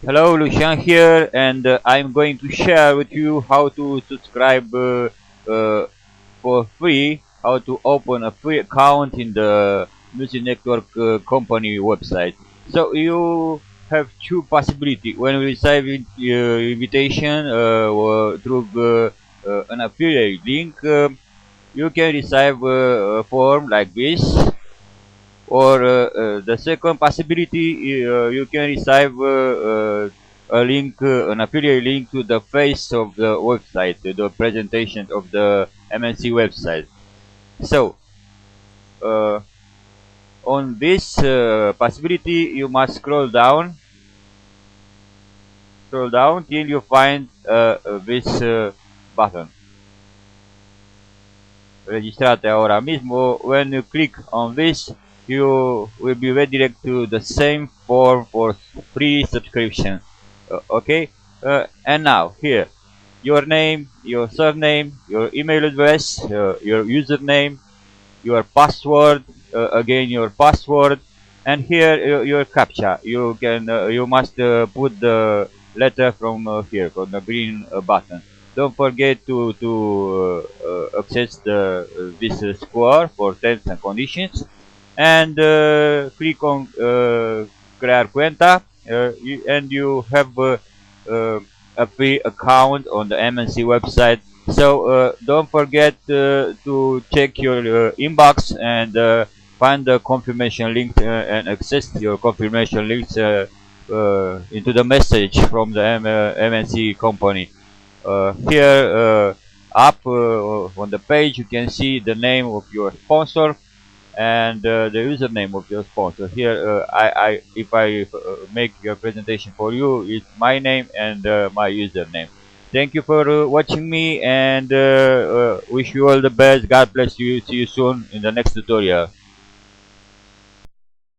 Hello, Lucian here, and I'm going to share with you how to subscribe uh, for free, how to open a free account in the Music Network company website. So you have two possibilities. When you receive invitation or through an affiliate link, you can receive a form like this, or the second possibility, you can receive a link, an affiliate link to the face of the website, to the presentation of the MNC website. So uh, on this possibility, you must scroll down till you find this button. Registrate ahora mismo. When you click on this, you will be redirected to the same form for free subscription. Okay, and now here, your name, your surname, your email address, your username, your password, again your password, and here your captcha. You must put the letter from here, from the green button. Don't forget to access this square for terms and conditions, and click on crear cuenta, and you have uh, a free account on the MNC website. So don't forget to check your inbox and find the confirmation link and access your confirmation links into the message from the MNC company. Here up on the page, you can see the name of your sponsor and the username of your sponsor. Here, if I make a presentation for you, it's my name and my username. Thank you for watching me, and wish you all the best. God bless you. See you soon in the next tutorial.